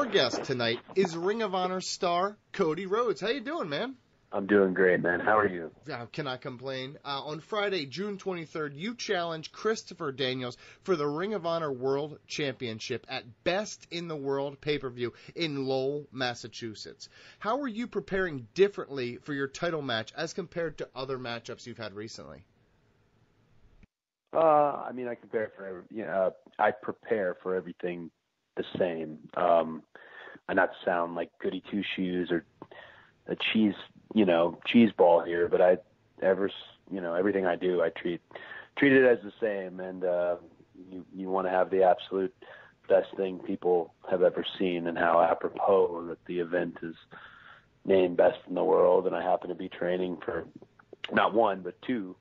guest tonight is Ring of Honor star Cody Rhodes. How you doing, man? I'm doing great, man. How are you? Cannot complain. On Friday, June 23rd, you challenged Christopher Daniels for the Ring of Honor World Championship at Best in the World pay-per-view in Lowell, Massachusetts. How are you preparing differently for your title match as compared to other matchups you've had recently? I prepare for everything the same. I not sound like goody two shoes or a cheese ball here, but everything I do, I treat it as the same. And you want to have the absolute best thing people have ever seen, and how apropos that the event is named Best in the World, and I happen to be training for not one but two.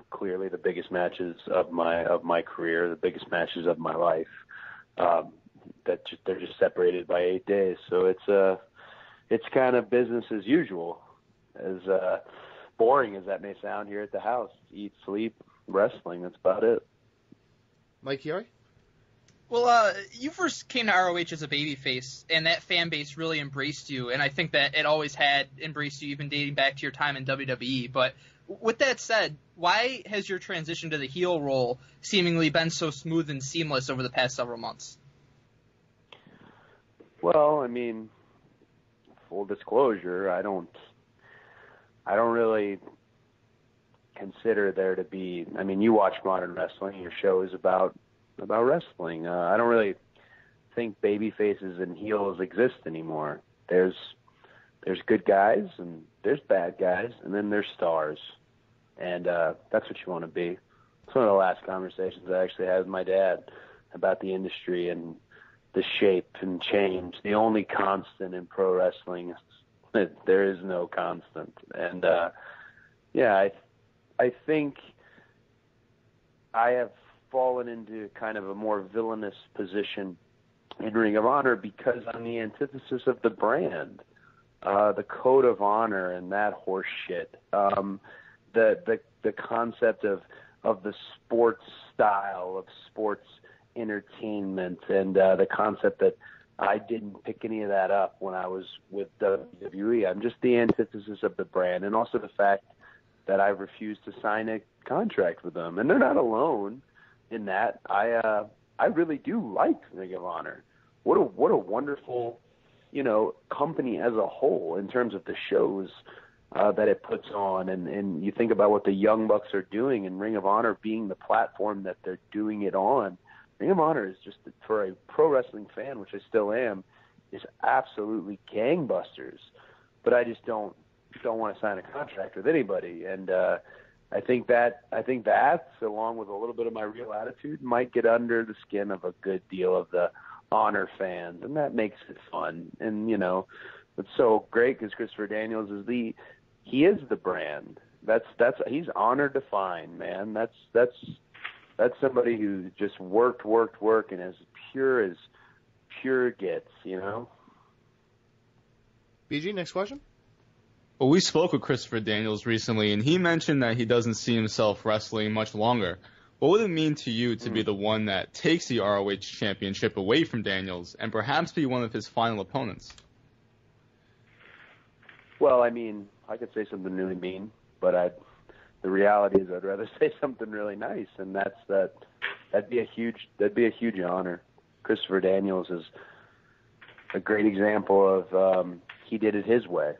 Clearly the biggest matches of my career, the biggest matches of my life. They're just separated by 8 days, so it's kind of business as usual. As boring as that may sound here at the house, eat, sleep, wrestling. That's about it. Mike Chiari? Well, you first came to ROH as a babyface, and that fan base really embraced you, and I think that it always had embraced you, even dating back to your time in WWE. But with that said, why has your transition to the heel role seemingly been so smooth and seamless over the past several months? Well, full disclosure, I don't really consider there to be. You watch Modern Wrestling. Your show is about wrestling. I don't really think baby faces and heels exist anymore. There's good guys and there's bad guys, and then there's stars, and that's what you want to be. It's one of the last conversations I actually had with my dad about the industry and the shape and change. The only constant in pro wrestling is that there is no constant. And I think I have fallen into kind of a more villainous position in Ring of Honor because I'm the antithesis of the brand, the code of honor and that horse shit. The concept of the sports style, of sports entertainment, and the concept that I didn't pick any of that up when I was with WWE. I'm just the antithesis of the brand, and also the fact that I refused to sign a contract with them. And they're not alone in that. I really do like Ring of Honor. What a wonderful, company as a whole in terms of the shows that it puts on. And you think about what the Young Bucks are doing, and Ring of Honor being the platform that they're doing it on. Ring of Honor is just, for a pro wrestling fan, which I still am, is absolutely gangbusters. But I just don't want to sign a contract with anybody. And I think that, along with a little bit of my real attitude, might get under the skin of a good deal of the Honor fans, and that makes it fun. And it's so great because Christopher Daniels is the brand. He's Honor defined, man. That's somebody who just worked, and as pure gets, BG, next question. Well, we spoke with Christopher Daniels recently, and he mentioned that he doesn't see himself wrestling much longer. What would it mean to you to be the one that takes the ROH championship away from Daniels and perhaps be one of his final opponents? Well, I could say something really mean, but the reality is I'd rather say something really nice, and that'd be a huge honor. Christopher Daniels is a great example of he did it his way,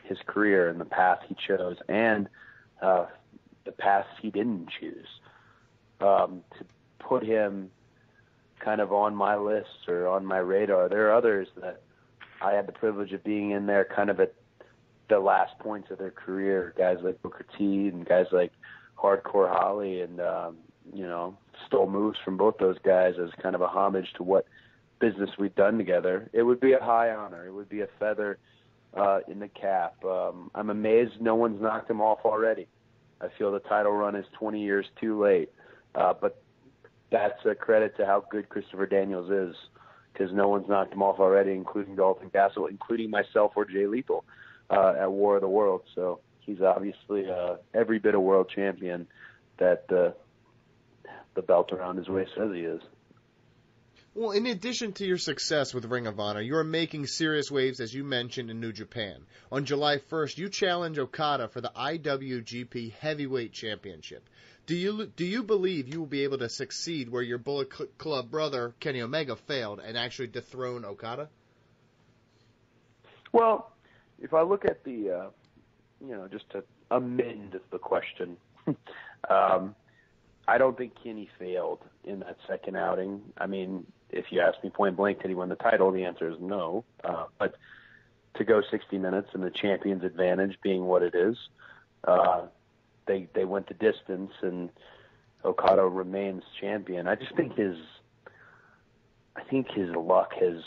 his career and the path he chose, and the path he didn't choose. To put him kind of on my list or on my radar, there are others that I had the privilege of being in there kind of at the last points of their career, guys like Booker T and guys like Hardcore Holly, and stole moves from both those guys as kind of a homage to what business we've done together. It would be a high honor. It would be a feather in the cap. I'm amazed no one's knocked him off already. I feel the title run is 20 years too late, but that's a credit to how good Christopher Daniels is, because no one's knocked him off already, including Dalton Castle, including myself or Jay Lethal at War of the Worlds. So he's obviously every bit a world champion that the belt around his waist says he is. Well, in addition to your success with Ring of Honor, you are making serious waves, as you mentioned, in New Japan. On July 1st, you challenge Okada for the IWGP Heavyweight Championship. Do you believe you will be able to succeed where your Bullet Club brother, Kenny Omega, failed and actually dethrone Okada? Well, if I look at the, just to amend the question, I don't think Kenny failed in that second outing. I mean, if you ask me point blank, did he win the title? The answer is no. But to go 60 minutes and the champion's advantage being what it is, they went the distance, and Okada remains champion. I just think his luck has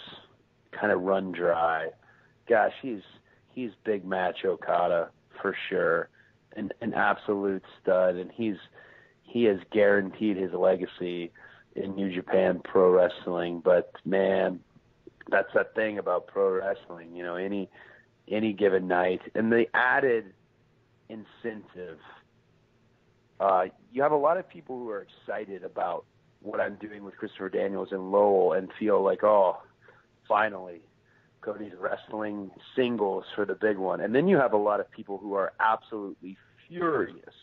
kind of run dry. Gosh, he's big match Okada for sure, an absolute stud, and he has guaranteed his legacy in New Japan Pro Wrestling. But man, that's that thing about pro wrestling, any given night, and the added incentive. You have a lot of people who are excited about what I'm doing with Christopher Daniels and Lowell and feel like, oh, finally, Cody's wrestling singles for the big one. And then you have a lot of people who are absolutely furious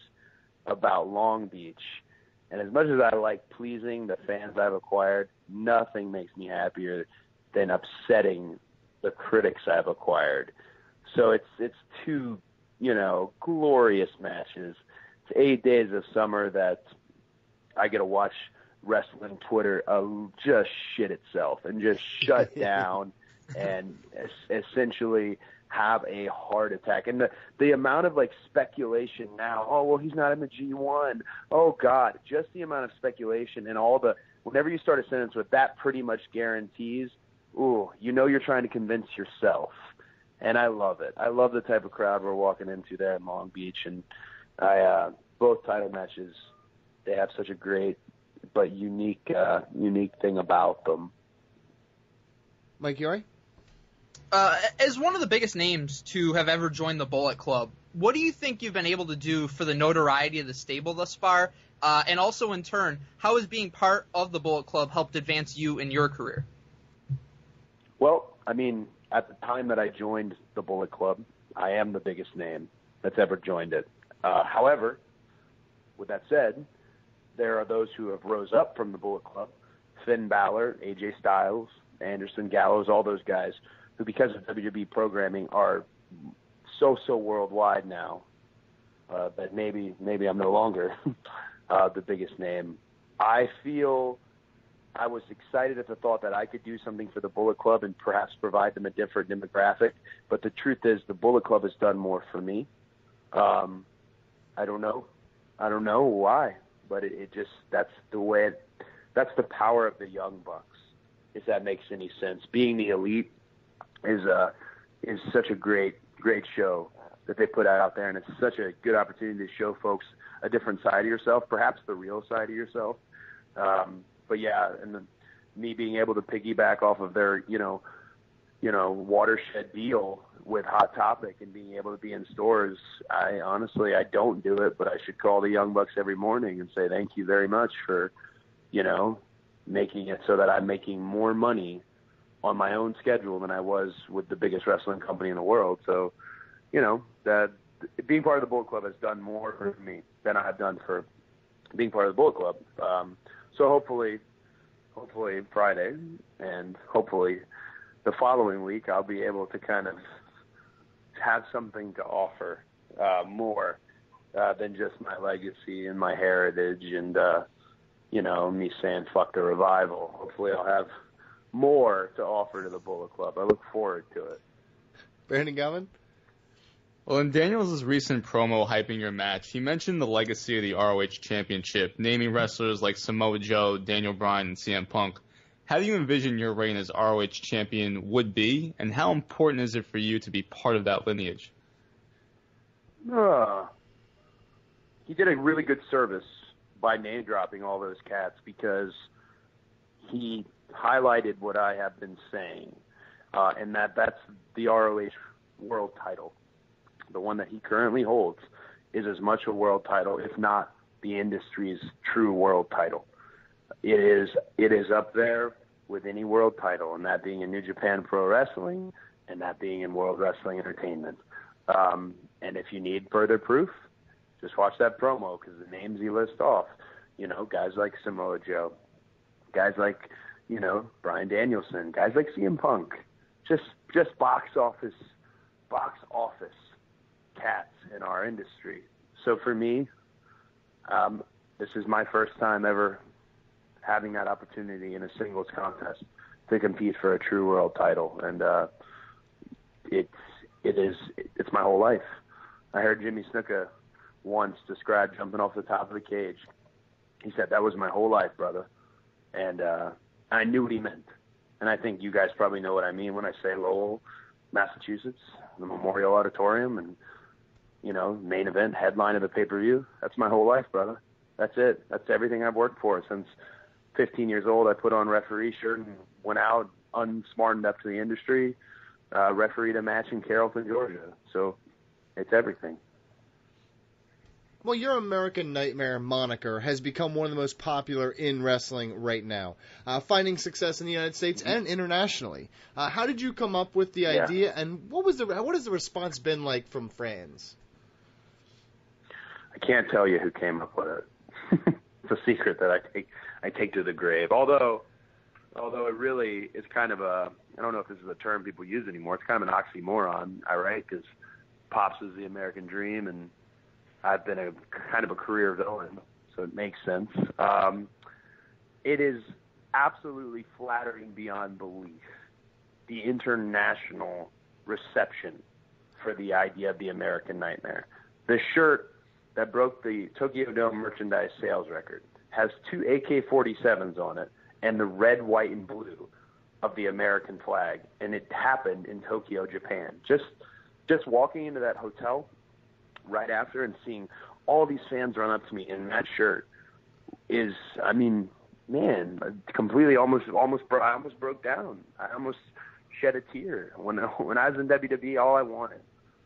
about Long Beach. And as much as I like pleasing the fans I've acquired, nothing makes me happier than upsetting the critics I've acquired. So it's two, glorious matches. It's 8 days of summer that I get to watch wrestling Twitter just shit itself and just shut down and essentially have a heart attack. And the amount of speculation now, oh, well, he's not in the G1. Oh God, just the amount of speculation and whenever you start a sentence with that pretty much guarantees, you're trying to convince yourself. And I love it. I love the type of crowd we're walking into there in Long Beach. And both title matches, they have such a great but unique thing about them. Mike Yori? As one of the biggest names to have ever joined the Bullet Club, what do you think you've been able to do for the notoriety of the stable thus far? And also, in turn, how has being part of the Bullet Club helped advance you in your career? Well, I mean, at the time that I joined the Bullet Club, I am the biggest name that's ever joined it. However, with that said, there are those who have rose up from the Bullet Club, Finn Balor, AJ Styles, Anderson, Gallows, all those guys, who because of WWE programming are so worldwide now that maybe I'm no longer the biggest name. I feel I was excited at the thought that I could do something for the Bullet Club and perhaps provide them a different demographic, but the truth is the Bullet Club has done more for me. I don't know why, but it just, that's the power of the Young Bucks, if that makes any sense. Being the Elite is such a great show that they put out there, and it's such a good opportunity to show folks a different side of yourself, perhaps the real side of yourself. But yeah, and me being able to piggyback off of their, watershed deal with Hot Topic and being able to be in stores, I don't do it, but I should call the Young Bucks every morning and say thank you very much for, making it so that I'm making more money on my own schedule than I was with the biggest wrestling company in the world. So, that being part of the Bullet Club has done more for me than I have done for being part of the Bullet Club. So hopefully Friday and hopefully the following week, I'll be able to kind of have something to offer more than just my legacy and my heritage and, me saying fuck the revival. Hopefully I'll have more to offer to the Bullet Club. I look forward to it. Brandon Galvin? Well, in Daniels' recent promo hyping your match, he mentioned the legacy of the ROH Championship, naming wrestlers like Samoa Joe, Daniel Bryan, and CM Punk. How do you envision your reign as ROH champion would be, and how important is it for you to be part of that lineage? He did a really good service by name-dropping all those cats because he highlighted what I have been saying, and that's the ROH world title. The one that he currently holds is as much a world title, if not the industry's true world title. It is up there with any world title, and that being in New Japan Pro Wrestling, and that being in World Wrestling Entertainment. And if you need further proof, just watch that promo, because the names he lists off, guys like Samoa Joe, guys like, Bryan Danielson, guys like CM Punk, just box office cats in our industry. So for me, this is my first time ever having that opportunity in a singles contest to compete for a true world title, and it's my whole life. I heard Jimmy Snuka once describe jumping off the top of the cage. He said, "That was my whole life, brother," and I knew what he meant. And I think you guys probably know what I mean when I say Lowell, Massachusetts, the Memorial Auditorium, and main event, headline of the pay-per-view. That's my whole life, brother. That's it. That's everything I've worked for since 15 years old. I put on referee shirt and went out, unsmartened up to the industry, refereed a match in Carrollton, Georgia. So it's everything. Well, your American Nightmare moniker has become one of the most popular in wrestling right now, finding success in the United States and internationally. How did you come up with the idea, and what has the response been like from fans? I can't tell you who came up with it. It's a secret that I take to the grave. Although it really is kind of I don't know if this is a term people use anymore. It's kind of an oxymoron, right? Because Pops is the American dream, and I've been a kind of a career villain, so it makes sense. It is absolutely flattering beyond belief, the international reception for the idea of the American Nightmare. The shirt that broke the Tokyo Dome merchandise sales record has 2 AK-47s on it and the red, white, and blue of the American flag, and it happened in Tokyo, Japan. Just walking into that hotel right after and seeing all these fans run up to me in that shirt is, completely I almost broke down. I almost shed a tear. When I was in WWE, all I wanted,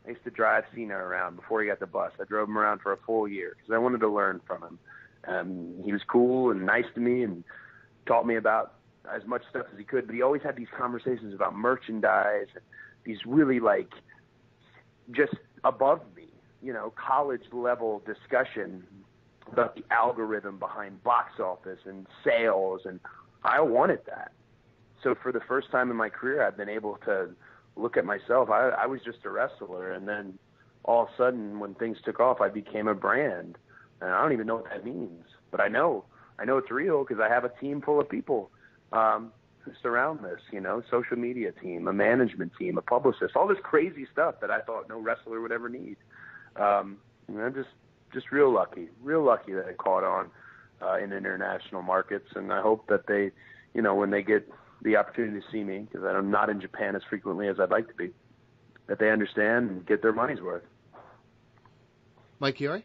I used to drive Cena around before he got the bus. I drove him around for a full year because I wanted to learn from him. He was cool and nice to me and taught me about as much stuff as he could, but he always had these conversations about merchandise and these really just above me, college level discussion about the algorithm behind box office and sales, and I wanted that. So for the first time in my career, I've been able to look at myself. I was just a wrestler, and then all of a sudden when things took off, I became a brand, and I don't even know what that means, but I know it's real because I have a team full of people who surround this, social media team, a management team, a publicist, all this crazy stuff that I thought no wrestler would ever need. I'm just real lucky that it caught on in international markets, and I hope that they, when they get the opportunity to see me, because I'm not in Japan as frequently as I'd like to be, that they understand and get their money's worth. Mike Chiari?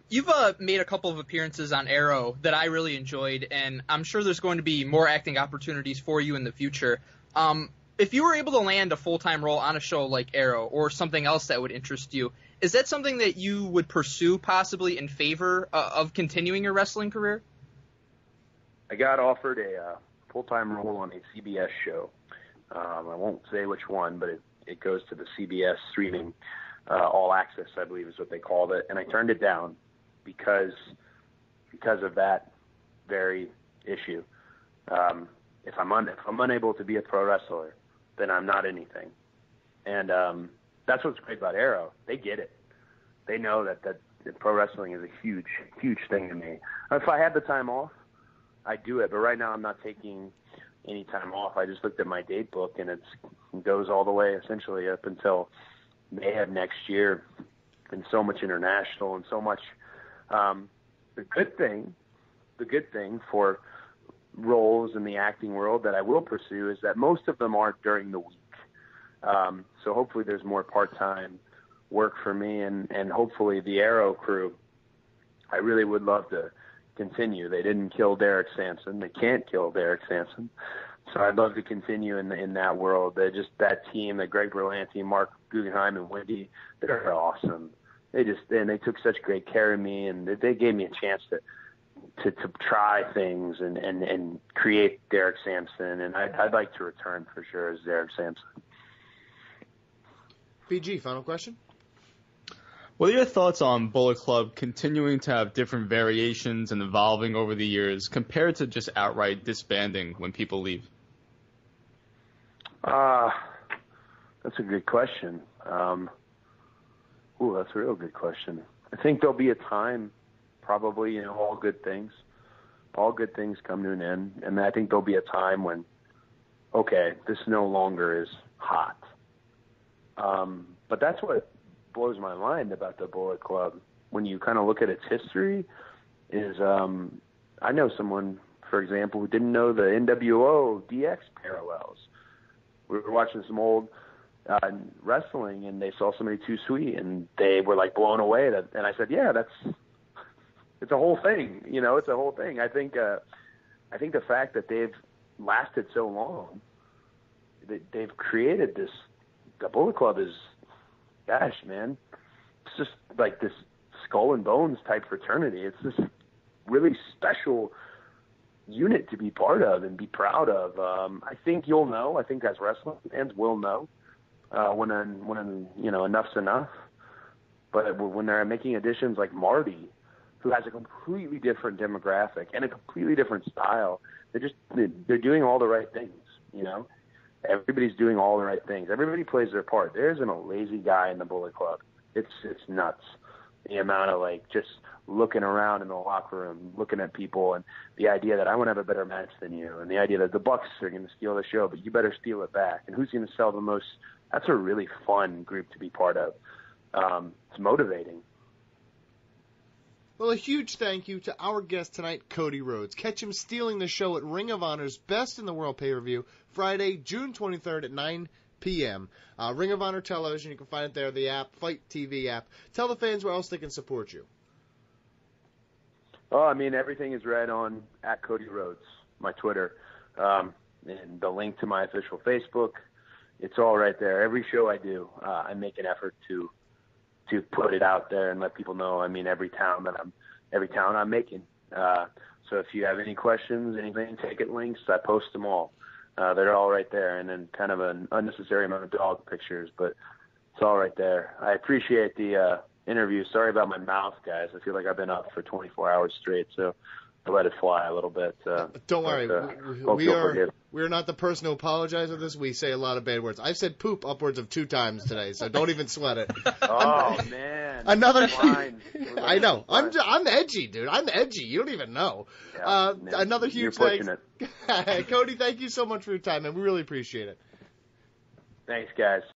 You've made a couple of appearances on Arrow that I really enjoyed, and I'm sure there's going to be more acting opportunities for you in the future. If you were able to land a full-time role on a show like Arrow or something else that would interest you, is that something that you would pursue possibly in favor of continuing your wrestling career? I got offered a full-time role on a CBS show. I won't say which one, but it goes to the CBS streaming All Access, I believe is what they called it, and I turned it down because of that very issue. If I'm unable to be a pro wrestler, then I'm not anything. And that's what's great about Arrow. They get it. They know that pro wrestling is a huge, huge thing to me. If I had the time off, I'd do it. But right now I'm not taking any time off. I just looked at my date book, and it goes all the way essentially up until May of next year, and so much international and so much. The good thing for roles in the acting world that I will pursue is that most of them aren't during the week. So hopefully there's more part-time work for me, and hopefully the Arrow crew, I really would love to continue. They didn't kill Derek Sampson. They can't kill Derek Sampson. So I'd love to continue in that world. They're just that team, that Greg Berlanti, Mark Guggenheim, and Wendy, they're awesome. They took such great care of me, and they gave me a chance to to try things and create Derek Sampson, and I'd like to return for sure as Derek Sampson. BG, final question? What are your thoughts on Bullet Club continuing to have different variations and evolving over the years compared to just outright disbanding when people leave? That's a good question. That's a real good question. I think there'll be a time, probably, all good things come to an end. And I think there'll be a time when, okay, this no longer is hot. But that's what blows my mind about the Bullet Club when you kind of look at its history is, I know someone, for example, who didn't know the NWO DX parallels. We were watching some old wrestling, and they saw somebody too sweet, and they were like blown away. And I said, yeah, it's a whole thing. It's a whole thing. I think the fact that they've lasted so long, they've created this. The Bullet Club is, gosh, man, it's just like this skull and bones type fraternity. It's this really special unit to be part of and be proud of. I think you'll know. I think as wrestling fans will know when enough's enough. But when they're making additions like Marty, who has a completely different demographic and a completely different style, they're doing all the right things. Everybody's doing all the right things. Everybody plays their part. There isn't a lazy guy in the Bullet Club. It's nuts. The amount of just looking around in the locker room, looking at people, and the idea that I want to have a better match than you, and the idea that the Bucks are going to steal the show, but you better steal it back, and who's going to sell the most. That's a really fun group to be part of. It's motivating. Well, a huge thank you to our guest tonight, Cody Rhodes. Catch him stealing the show at Ring of Honor's Best in the World pay-per-view, Friday, June 23rd at 9 p.m. Ring of Honor Television, you can find it there, the app, Fight TV app. Tell the fans where else they can support you. Oh, everything is right on at Cody Rhodes, my Twitter, and the link to my official Facebook. It's all right there. Every show I do, I make an effort to put it out there and let people know. Every town I'm making. So if you have any questions, anything, ticket links, I post them all. They're all right there, and then kind of an unnecessary amount of dog pictures, but it's all right there. I appreciate the interview. Sorry about my mouth, guys. I feel like I've been up for 24 hours straight, so I let it fly a little bit. Don't worry. We're not the person who apologizes for this. We say a lot of bad words. I've said poop upwards of 2 times today, so don't even sweat it. Oh, man. I know. I'm edgy, dude. I'm edgy. You don't even know. Yeah, another huge thanks. Cody, thank you so much for your time, and we really appreciate it. Thanks, guys.